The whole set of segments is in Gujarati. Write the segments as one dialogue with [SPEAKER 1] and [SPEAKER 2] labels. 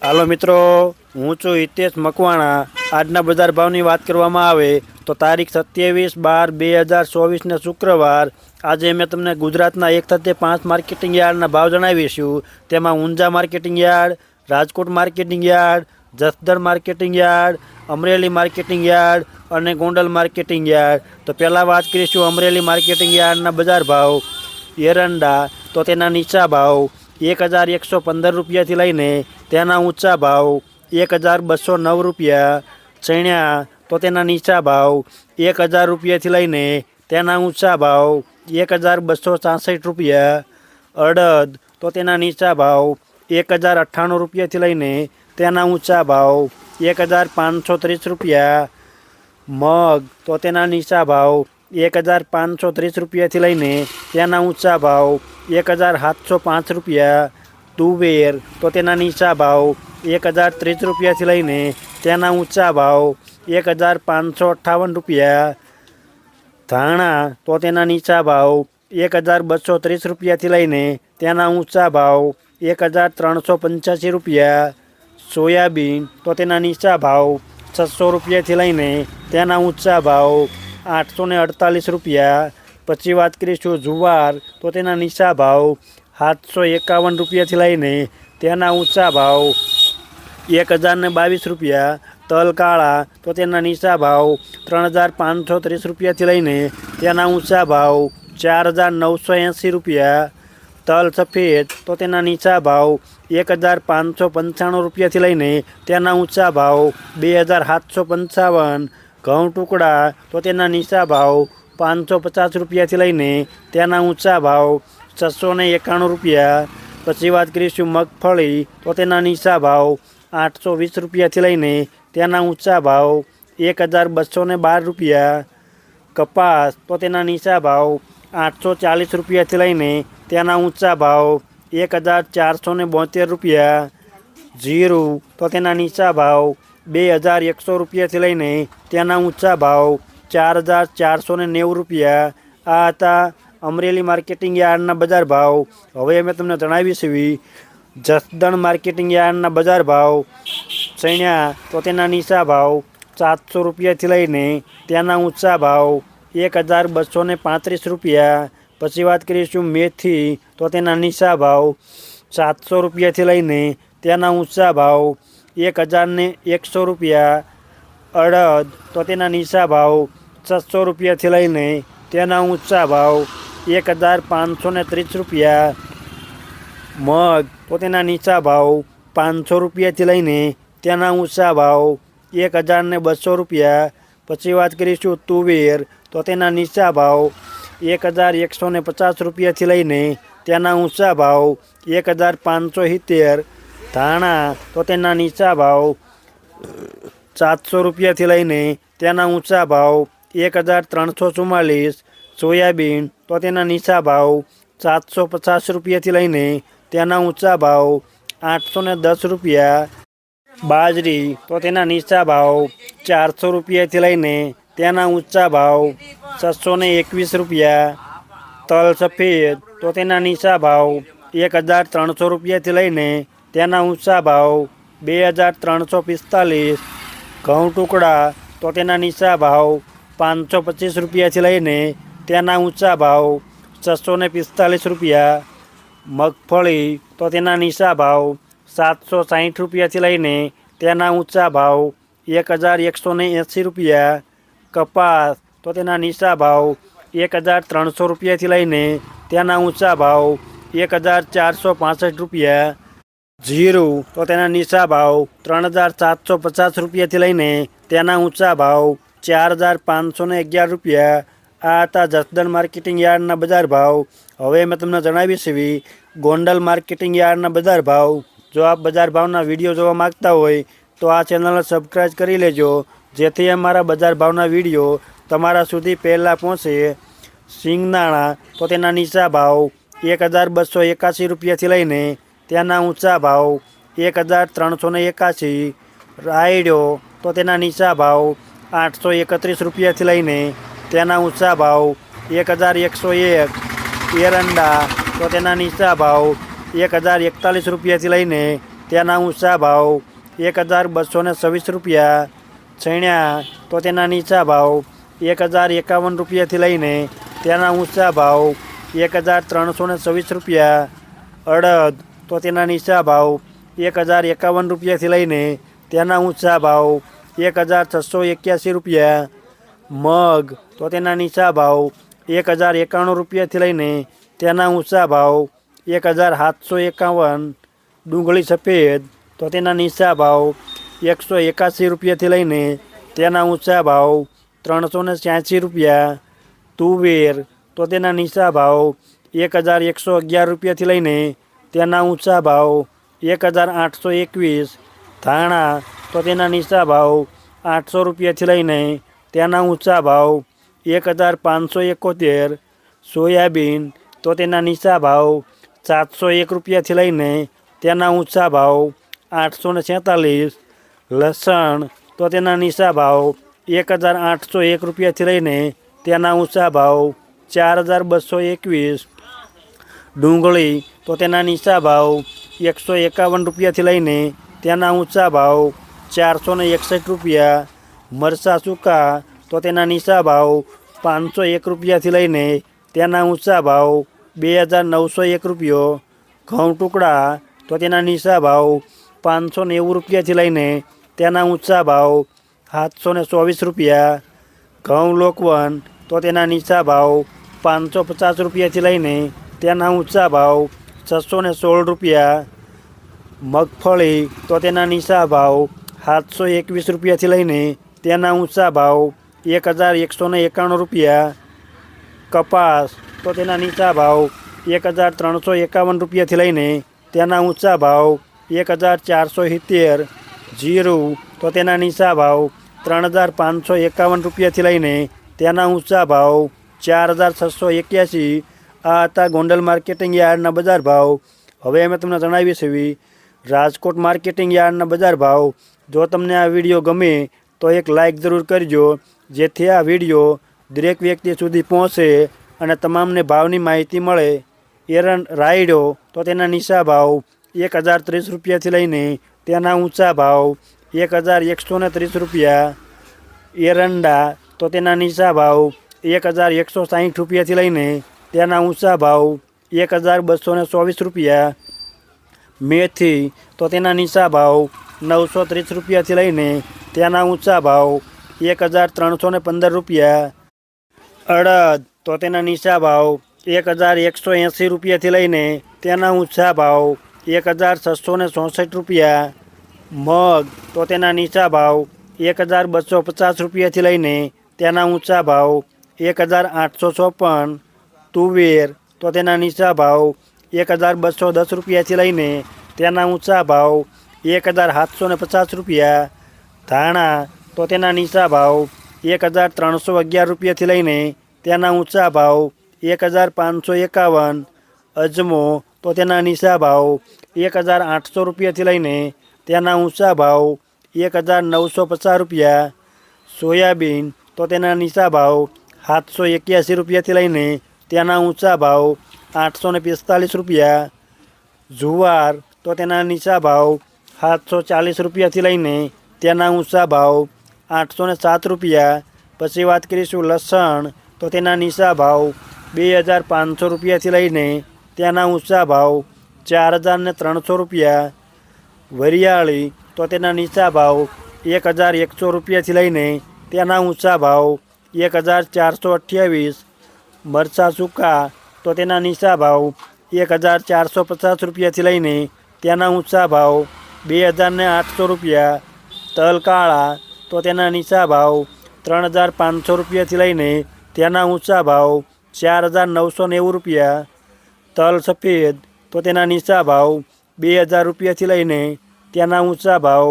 [SPEAKER 1] હાલો મિત્રો, હું છું હિતેશ મકવાણા। આજના બજાર ભાવની વાત કરવામાં આવે તો તારીખ 27/12/2024 શુક્રવાર। આજે મેં તમને ગુજરાતના 1-5 માર્કેટિંગ યાર્ડના ભાવ જણાવીશું। તેમાં Unjha marketing yard, Rajkot marketing yard, Jasdan marketing yard, Amreli marketing yard અને ગોંડલ માર્કેટિંગ યાર્ડ। તો પહેલાં વાત કરીશું અમરેલી માર્કેટિંગ યાર્ડના બજાર ભાવ। એરંડા તો તેના નીચા ભાવ 1115 રૂપિયાથી લઈને તેના ઊંચા ભાવ 1209 રૂપિયા। ચણ્યા તો તેના નીચા ભાવ 1000 રૂપિયાથી લઈને તેના ઊંચા ભાવ 1266 રૂપિયા। અડદ તો તેના નીચા ભાવ 1098 રૂપિયાથી લઈને તેના ઊંચા ભાવ 1530 રૂપિયા। મગ તો તેના નીચા ભાવ 1530 રૂપિયાથી લઈને તેના ઊંચા ભાવ 1705 રૂપિયા। તુવેર તો તેના નીચા ભાવ 1030 રૂપિયાથી લઈને તેના ઊંચા ભાવ 1558 રૂપિયા। ધાણા તો તેના નીચા ભાવ 1230 રૂપિયાથી લઈને તેના ઊંચા ભાવ 1385 રૂપિયા। સોયાબીન તો તેના નીચા ભાવ 600 રૂપિયાથી લઈને તેના ઊંચા ભાવ 848 રૂપિયા। પછી વાત કરીશું જુવાર તો તેના નીચા ભાવ 751 રૂપિયાથી લઈને તેના ઊંચા ભાવ 1022 રૂપિયા। તલ કાળા તો તેના નીચા ભાવ 3530 રૂપિયાથી લઈને તેના ઊંચા ભાવ 4980 રૂપિયા। તલ સફેદ તો તેના નીચા ભાવ 1595 રૂપિયાથી લઈને તેના ઊંચા ભાવ 2755। ઘઉં ટુકડા તો તેના નીચા ભાવ 550 રૂપિયાથી લઈને તેના ઊંચા ભાવ 691 રૂપિયા। પછી વાત કરીશું મગફળી તો તેના નીચા ભાવ 820 રૂપિયાથી લઈને તેના ઊંચા ભાવ 1212 રૂપિયા। કપાસ તો તેના નીચા ભાવ 840 રૂપિયાથી લઈને તેના ઊંચા ભાવ 1472 રૂપિયા। જીરું તો તેના નીચા ભાવ 2100 રૂપિયાથી લઈને તેના ઊંચા ભાવ 4490 રૂપિયા। આ હતા અમરેલી માર્કેટિંગ યાર્ડના બજાર ભાવ। હવે અમે તમને જણાવીશું જસદણ માર્કેટિંગ યાર્ડના બજાર ભાવ। ચણ્યા તો તેના નીચા ભાવ 700 રૂપિયાથી લઈને તેના ઊંચા ભાવ 1235 રૂપિયા। પછી વાત કરીશું મેથી તો તેના નીચા ભાવ 700 રૂપિયાથી લઈને તેના ઊંચા ભાવ 1100 રૂપિયા। અડદ તો તેના નીચા ભાવ 600 રૂપિયાથી લઈને તેના ઊંચા ભાવ 1530 રૂપિયા। મગ તો તેના નીચા ભાવ 500 રૂપિયાથી લઈને તેના ઊંચા ભાવ 1200 રૂપિયા। પછી વાત કરીશું તુવેર તો તેના નીચા ભાવ 1150 રૂપિયાથી લઈને તેના ઊંચા ભાવ 1570। ધાણા તો તેના નીચા ભાવ 700 રૂપિયાથી લઈને તેના ઊંચા ભાવ 1344। સોયાબીન તો તેના નીચા ભાવ 750 રૂપિયાથી લઈને તેના ઊંચા ભાવ 810 રૂપિયા। બાજરી તો તેના નીચા ભાવ 400 રૂપિયાથી લઈને તેના ઊંચા ભાવ 621 રૂપિયા। તલ સફેદ તો તેના નીચા ભાવ 1300 રૂપિયાથી લઈને તેના ઊંચા ભાવ 2345। ઘઉં ટુકડા તો તેના નીચા ભાવ 525 રૂપિયાથી લઈને તેના ઊંચા ભાવ 645 રૂપિયા। મગફળી તો તેના નીચા ભાવ 760 રૂપિયાથી લઈને તેના ઊંચા ભાવ 1180 રૂપિયા। કપાસ તો તેના નીચા ભાવ 1300 રૂપિયાથી લઈને તેના ઊંચા ભાવ 1465 રૂપિયા। જીરું તો તેના નીચા ભાવ 3750 રૂપિયાથી લઈને તેના ઊંચા ભાવ 4511 રૂપિયા। આ હતા જસદણ માર્કેટિંગ યાર્ડના બજાર ભાવ। હવે મેં તમને જણાવીશું ગોંડલ માર્કેટિંગ યાર્ડના બજાર ભાવ। જો આપ બજાર ભાવના વિડીયો જોવા માગતા હોય તો આ ચેનલને સબસ્ક્રાઈબ કરી લેજો, જેથી અમારા બજાર ભાવના વિડીયો તમારા સુધી પહેલાં પહોંચે। સિંગદાણા તો તેના નીચા ભાવ 1281 રૂપિયાથી લઈને તેના ઊંચા ભાવ 1381। રાયડો તો તેના નીચા ભાવ 831 રૂપિયાથી લઈને તેના ઊંચા ભાવ 1101। એરંડા તો તેના નીચા ભાવ 1041 રૂપિયાથી લઈને તેના ઊંચા ભાવ 1226 રૂપિયા। ચણ્યા તો તેના નીચા ભાવ 1051 રૂપિયાથી લઈને તેના ઊંચા ભાવ 1326 રૂપિયા। અડદ તો તેના નીચા ભાવ 1051 રૂપિયાથી લઈને તેના ઊંચા ભાવ 1681 રૂપિયા। મગ તો તેના નીચા ભાવ 1091 રૂપિયાથી લઈને તેના ઊંચા ભાવ 1751। ડુંગળી સફેદ તો તેના નીચા ભાવ 181 રૂપિયાથી લઈને તેના ઊંચા ભાવ 386 રૂપિયા। તુવેર તો તેના નીચા ભાવ 1111 રૂપિયાથી લઈને તેના ઊંચા ભાવ 1821। ધાણા તો તેના નીચા ભાવ 800 રૂપિયાથી લઈને તેના ઊંચા ભાવ 1571। સોયાબીન તો તેના નીચા ભાવ 701 રૂપિયાથી લઈને તેના ઊંચા ભાવ 846। લસણ તો તેના નીચા ભાવ 1801 રૂપિયાથી લઈને તેના ઊંચા ભાવ 4221। ડુંગળી તો તેના નીચા ભાવ 151 રૂપિયાથી લઈને તેના ઊંચા ભાવ 461 રૂપિયા। મરચાં સૂકા તો તેના નીચા ભાવ 501 રૂપિયાથી લઈને તેના ઊંચા ભાવ 2901 રૂપિયો। ઘઉં ટુકડા તો તેના નીચા ભાવ 590 રૂપિયાથી લઈને તેના ઊંચા ભાવ 724 રૂપિયા। ઘઉં લોકવન તો તેના નીચા ભાવ 550 રૂપિયાથી લઈને તેના ઊંચા ભાવ 616 રૂપિયા। મગફળી તો તેના નીચા ભાવ 721 રૂપિયાથી લઈને તેના ઊંચા ભાવ 1191 રૂપિયા। કપાસ તો તેના નીચા ભાવ 1351 રૂપિયાથી લઈને તેના ઊંચા ભાવ 1470। જીરું તો તેના નીચા ભાવ 3551 રૂપિયાથી લઈને તેના ઊંચા ભાવ 4681। આ હતા ગોંડલ માર્કેટિંગ યાર્ડના બજાર ભાવ। હવે અમે તમને જણાવીએ છીએ રાજકોટ માર્કેટિંગ યાર્ડના બજાર ભાવ। જો તમને આ વિડીયો ગમે તો એક લાઇક જરૂર કરજો, જેથી આ વિડીયો દરેક વ્યક્તિ સુધી પહોંચે અને તમામને ભાવની માહિતી મળે। રાયડો તો તેના નીચા ભાવ 1030 રૂપિયાથી લઈને તેના ઊંચા ભાવ 1130 રૂપિયા। એરંડા તો તેના નીચા ભાવ 1160 રૂપિયાથી લઈને તેના ઊંચા ભાવ 1224 રૂપિયા। મેથી તો તેના નીચા ભાવ 930 રૂપિયાથી લઈને તેના ઊંચા ભાવ 1315 રૂપિયા। અડદ તો તેના નીચા ભાવ 1180 રૂપિયાથી લઈને તેના ઊંચા ભાવ 1664 રૂપિયા। મગ તો તેના નીચા ભાવ 1250 રૂપિયાથી લઈને તેના ઊંચા ભાવ 1854। તુવેર તો તેના નીચા ભાવ 1210 રૂપિયાથી લઈને તેના ઊંચા ભાવ 1750 રૂપિયા। ધાણા તો તેના નીચા ભાવ 1311 રૂપિયાથી લઈને તેના ઊંચા ભાવ 1551। અજમો તો તેના નીચા ભાવ 1800 રૂપિયાથી લઈને તેના ઊંચા ભાવ 1950 રૂપિયા। સોયાબીન તો તેના નીચા ભાવ 781 રૂપિયાથી લઈને તેના ઊંચા ભાવ 845 રૂપિયા। જુવાર તો તેના નીચા ભાવ 740 રૂપિયાથી લઈને તેના ઊંચા ભાવ 807 રૂપિયા। પછી વાત કરીશું લસણ તો તેના નીચા ભાવ 2500 રૂપિયાથી લઈને તેના ઊંચા ભાવ 4300 રૂપિયા। વરિયાળી તો તેના નીચા ભાવ 1100 રૂપિયાથી લઈને તેના ઊંચા ભાવ 1428। મરચાં સૂકા તો તેના નીચા ભાવ 1450 રૂપિયાથી લઈને તેના ઊંચા ભાવ 2800 રૂપિયા। તલ કાળા તો તેના નીચા ભાવ 3500 રૂપિયાથી લઈને તેના ઊંચા ભાવ 4990 રૂપિયા। તલ સફેદ તો તેના નીચા ભાવ 2000 રૂપિયાથી લઈને તેના ઊંચા ભાવ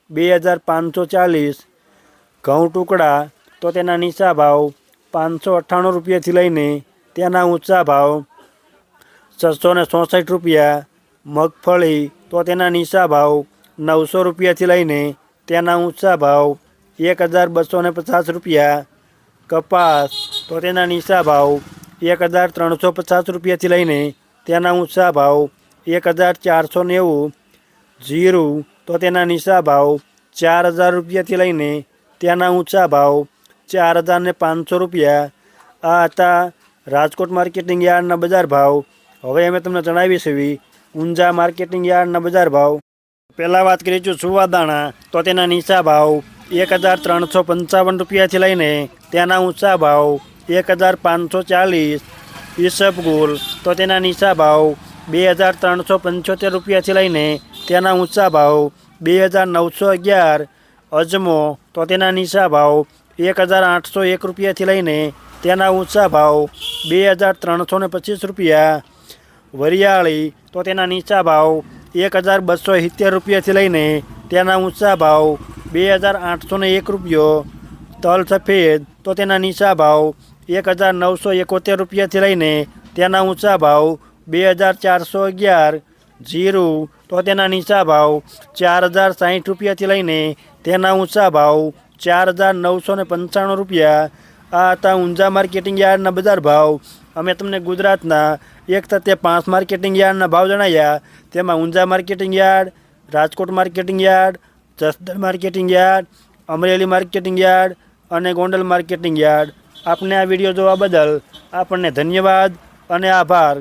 [SPEAKER 1] 2540। ઘઉં ટુકડા તો તેના નીચા ભાવ 598 રૂપિયાથી લઈને તેના ઊંચા ભાવ 664 રૂપિયા। મગફળી તો તેના નીચા ભાવ 900 રૂપિયાથી લઈને તેના ઊંચા ભાવ 1250 રૂપિયા। કપાસ તો તેના નીચા ભાવ 1350 રૂપિયાથી લઈને તેના ઊંચા ભાવ 1490। જીરું તો તેના નીચા ભાવ 4,000 રૂપિયાથી લઈને તેના ઊંચા ભાવ 4,500 રૂપિયા. આ હતા રાજકોટ માર્કેટિંગ યાર્ડના બજાર ભાવ. હવે અમે તમને જણાવીશું ઊંઝા માર્કેટિંગ યાર્ડના બજાર ભાવ. પહેલાં વાત કરીશું સુવાદાણા તો તેના નીચા ભાવ 1,355 રૂપિયાથી લઈને તેના ઊંચા ભાવ 1,540. ઈસબગુલ તો તેના નીચા ભાવ 2,375 રૂપિયાથી લઈને તેના ઊંચા ભાવ 2,911. અજમો તો તેના નીચા ભાવ 1,801 રૂપિયાથી લઈને તેના ઊંચા ભાવ 2,325 રૂપિયા. વરિયાળી તો તેના નીચા ભાવ 1,270 રૂપિયાથી લઈને તેના ઊંચા ભાવ 2,801 રૂપિયો. તલ સફેદ તો તેના નીચા ભાવ 1,971 રૂપિયાથી લઈને તેના ઊંચા ભાવ 2,411. જીરું તો તેના નીચા ભાવ 4,060 રૂપિયાથી લઈને તેના ઊંચા ભાવ 4,995 રૂપિયા. આ હતા ઊંઝા માર્કેટિંગ યાર્ડના બજાર ભાવ. અમે તમને ગુજરાતના 1 થી 5 માર્કેટિંગ યાર્ડના ભાવ જણાવ્યા. તેમાં Unjha marketing yard, Rajkot marketing yard, Jasdan marketing yard, Amreli marketing yard અને ગોંડલ માર્કેટિંગ યાર્ડ. આપને આ વિડીયો જોવા બદલ આપણને ધન્યવાદ અને આભાર.